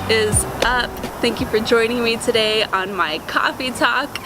is up? Thank you for joining me today on my coffee talk.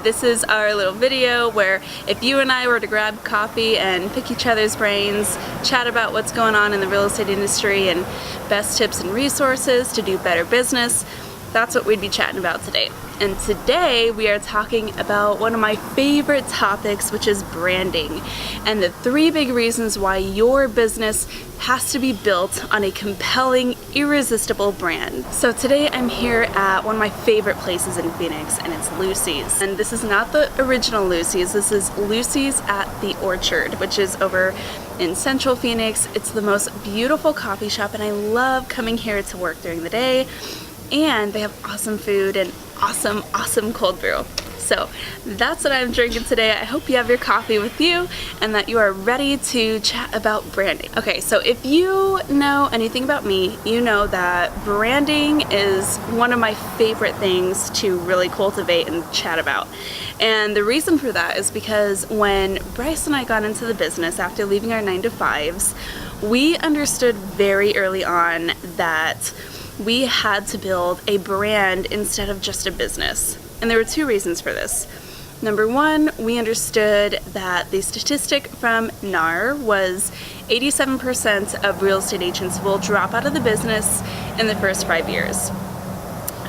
This is our little video where if you and I were to grab coffee and pick each other's brains, chat about what's going on in the real estate industry and best tips and resources to do better business, that's what we'd be chatting about today. And today we are talking about one of my favorite topics, which is branding, and the 3 big reasons why your business has to be built on a compelling, irresistible brand. So today I'm here at one of my favorite places in Phoenix, and it's Lucy's. And this is not the original Lucy's, this is Lucy's at the Orchard, which is over in Central Phoenix. It's the most beautiful coffee shop, and I love coming here to work during the day. And they have awesome food and awesome cold brew. So that's what I'm drinking today. I hope you have your coffee with you and that you are ready to chat about branding. Okay, so if you know anything about me, you know that branding is one of my favorite things to really cultivate and chat about. And the reason for that is because when Bryce and I got into the business after leaving our 9-to-5s, we understood very early on that we had to build a brand instead of just a business. And there were 2 reasons for this. Number 1, we understood that the statistic from NAR was 87% of real estate agents will drop out of the business in the first 5 years.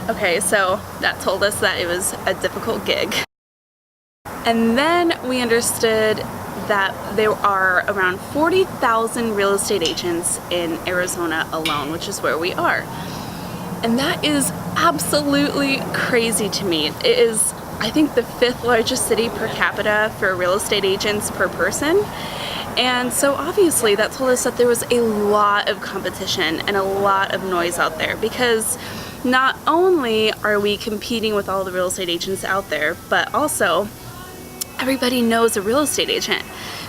Okay, so that told us that it was a difficult gig. And then we understood that there are around 40,000 real estate agents in Arizona alone, which is where we are. And that is absolutely crazy to me. It is, I think, the 5th largest city per capita for real estate agents per person. And so obviously that told us that there was a lot of competition and a lot of noise out there, because not only are we competing with all the real estate agents out there, but also everybody knows a real estate agent.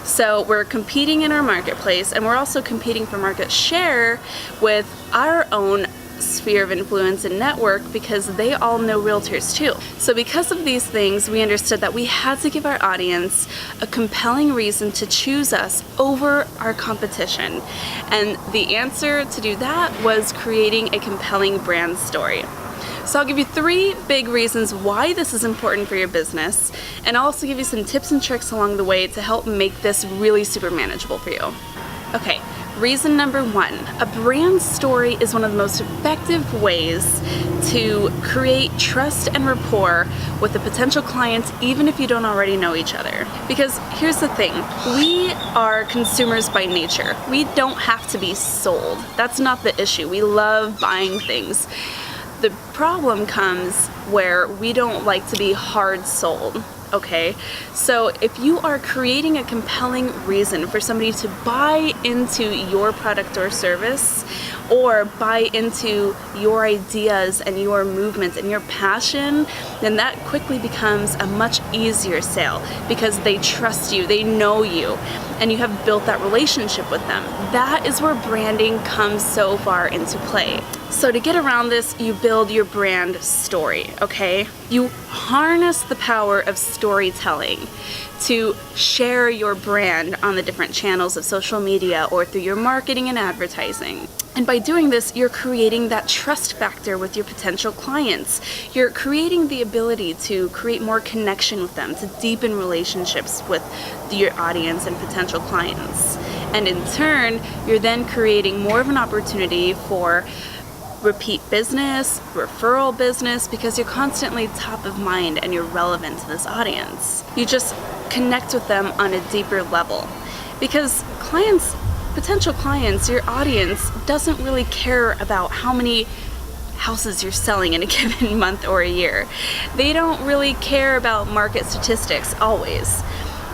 So we're competing in our marketplace, and we're also competing for market share with our own sphere of influence and network, because they all know realtors too. So because of these things, we understood that we had to give our audience a compelling reason to choose us over our competition. And the answer to do that was creating a compelling brand story. So I'll give you 3 big reasons why this is important for your business, and I'll also give you some tips and tricks along the way to help make this really super manageable for you. Okay, reason number 1, a brand story is one of the most effective ways to create trust and rapport with the potential clients, even if you don't already know each other. Because here's the thing, we are consumers by nature. We don't have to be sold. That's not the issue. We love buying things. The problem comes where we don't like to be hard sold, okay? So if you are creating a compelling reason for somebody to buy into your product or service, or buy into your ideas and your movements and your passion, then that quickly becomes a much easier sale, because they trust you, they know you, and you have built that relationship with them. That is where branding comes so far into play. So to get around this, you build your brand story, okay? You harness the power of storytelling to share your brand on the different channels of social media or through your marketing and advertising. And by doing this, you're creating that trust factor with your potential clients. You're creating the ability to create more connection with them, to deepen relationships with your audience and potential clients. And in turn, you're then creating more of an opportunity for repeat business, referral business, because you're constantly top of mind and you're relevant to this audience. You just connect with them on a deeper level, because clients, potential clients, your audience doesn't really care about how many houses you're selling in a given month or a year. They don't really care about market statistics always.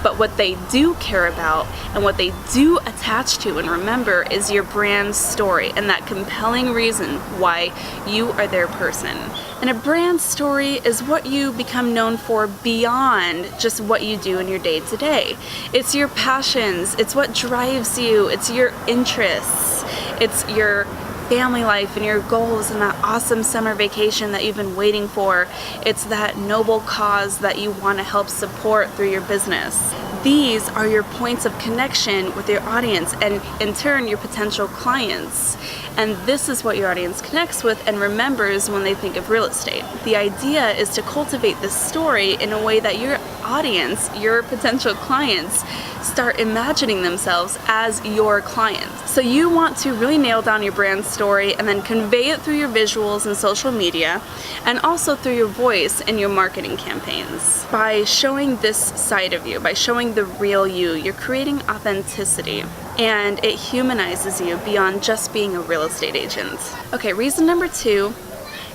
But what they do care about and what they do attach to and remember is your brand story and that compelling reason why you are their person. And a brand story is what you become known for beyond just what you do in your day-to-day. It's your passions, it's what drives you, it's your interests, it's your family life and your goals and that awesome summer vacation that you've been waiting for. It's that noble cause that you want to help support through your business. These are your points of connection with your audience and in turn your potential clients. And this is what your audience connects with and remembers when they think of real estate. The idea is to cultivate this story in a way that your audience, your potential clients, start imagining themselves as your clients. So you want to really nail down your brand story and then convey it through your visuals and social media, and also through your voice in your marketing campaigns. By showing this side of you, by showing the real you, you're creating authenticity, and it humanizes you beyond just being a real estate agent. Okay, reason number 2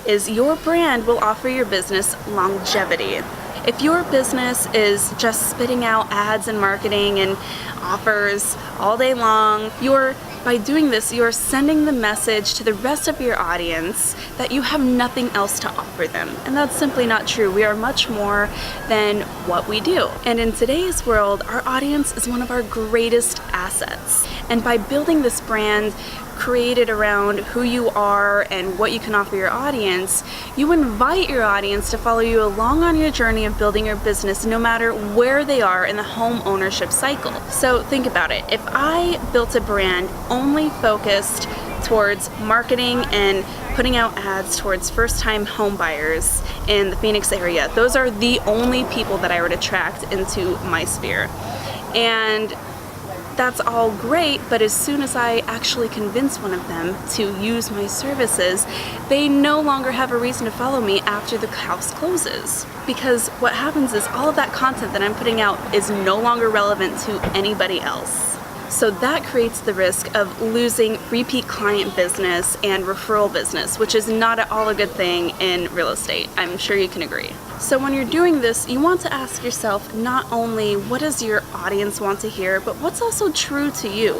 is your brand will offer your business longevity. If your business is just spitting out ads and marketing and offers all day long, by doing this, you're sending the message to the rest of your audience that you have nothing else to offer them. And that's simply not true. We are much more than what we do. And in today's world, our audience is one of our greatest assets. And by building this brand created around who you are and what you can offer your audience, you invite your audience to follow you along on your journey of building your business no matter where they are in the home ownership cycle. So think about it. If I built a brand only focused towards marketing and putting out ads towards first-time home buyers in the Phoenix area, those are the only people that I would attract into my sphere. And that's all great, but as soon as I actually convince one of them to use my services, they no longer have a reason to follow me after the house closes. Because what happens is all of that content that I'm putting out is no longer relevant to anybody else. So that creates the risk of losing repeat client business and referral business, which is not at all a good thing in real estate. I'm sure you can agree. So when you're doing this, you want to ask yourself not only what does your audience want to hear, but what's also true to you?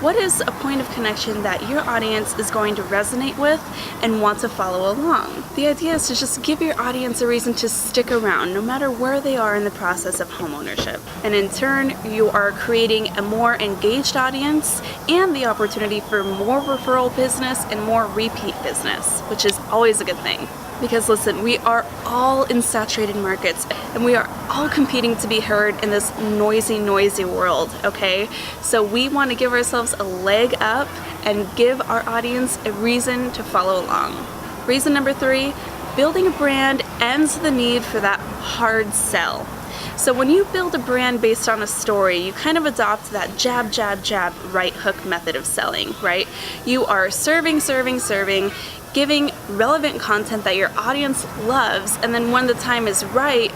What is a point of connection that your audience is going to resonate with and want to follow along? The idea is to just give your audience a reason to stick around no matter where they are in the process of homeownership. And in turn, you are creating a more engaged audience and the opportunity for more referral business and more repeat business, which is always a good thing. Because listen, we are all in saturated markets and we are all competing to be heard in this noisy world, okay? So we want to give ourselves a leg up and give our audience a reason to follow along. Reason number 3, building a brand ends the need for that hard sell. So when you build a brand based on a story, you kind of adopt that jab, right hook method of selling, right? You are serving, giving relevant content that your audience loves, and then when the time is right,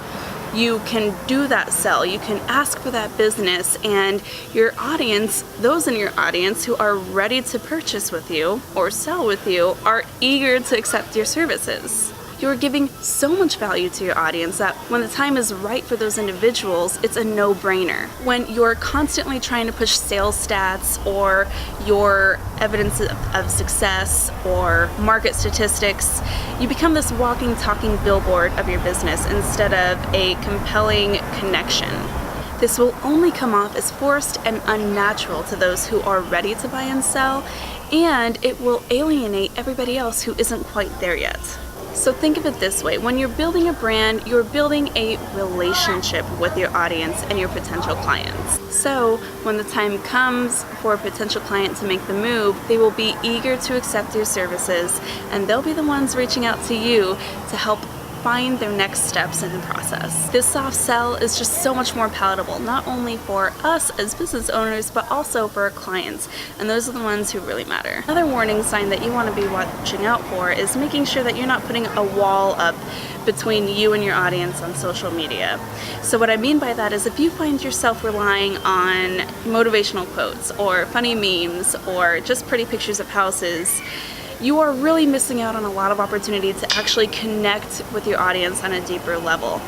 you can do that sell. You can ask for that business, and your audience, those in your audience who are ready to purchase with you or sell with you, are eager to accept your services. You're giving so much value to your audience that when the time is right for those individuals, it's a no-brainer. When you're constantly trying to push sales stats or your evidence of success or market statistics, you become this walking, talking billboard of your business instead of a compelling connection. This will only come off as forced and unnatural to those who are ready to buy and sell, and it will alienate everybody else who isn't quite there yet. So think of it this way, when you're building a brand, you're building a relationship with your audience and your potential clients. So when the time comes for a potential client to make the move, they will be eager to accept your services, and they'll be the ones reaching out to you to help find their next steps in the process. This soft sell is just so much more palatable, not only for us as business owners, but also for our clients, and those are the ones who really matter. Another warning sign that you want to be watching out for is making sure that you're not putting a wall up between you and your audience on social media. So what I mean by that is if you find yourself relying on motivational quotes or funny memes or just pretty pictures of houses, you are really missing out on a lot of opportunity to actually connect with your audience on a deeper level.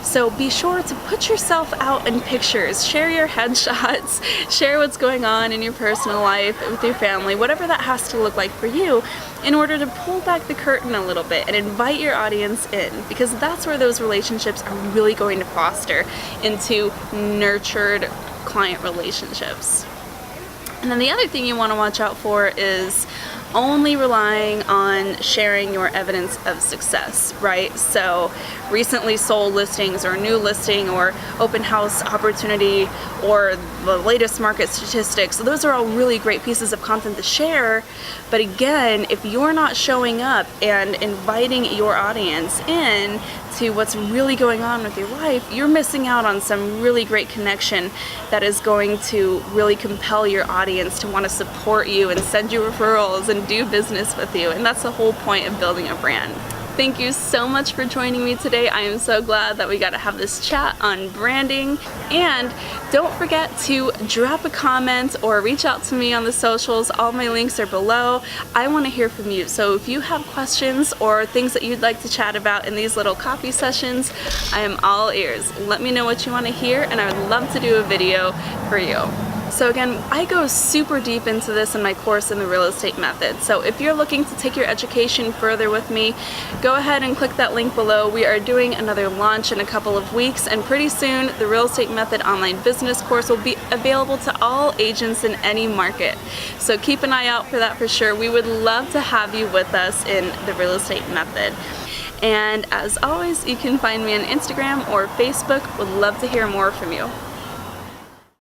So be sure to put yourself out in pictures, share your headshots, share what's going on in your personal life with your family, whatever that has to look like for you, in order to pull back the curtain a little bit and invite your audience in, because that's where those relationships are really going to foster into nurtured client relationships. And then the other thing you want to watch out for is only relying on sharing your evidence of success, right? So recently sold listings or new listing or open house opportunity or the latest market statistics. So those are all really great pieces of content to share. But again, if you're not showing up and inviting your audience in to what's really going on with your life, you're missing out on some really great connection that is going to really compel your audience to want to support you and send you referrals and do business with you. And that's the whole point of building a brand. Thank you so much for joining me today. I am so glad that we got to have this chat on branding. And don't forget to drop a comment or reach out to me on the socials. All my links are below. I want to hear from you. So if you have questions or things that you'd like to chat about in these little coffee sessions, I am all ears. Let me know what you want to hear, and I would love to do a video for you. So again, I go super deep into this in my course in the real estate method. So if you're looking to take your education further with me, go ahead and click that link below. We are doing another launch in a couple of weeks, and pretty soon the real estate method online business course will be available to all agents in any market. So keep an eye out for that for sure. We would love to have you with us in the real estate method. And as always, you can find me on Instagram or Facebook. Would love to hear more from you.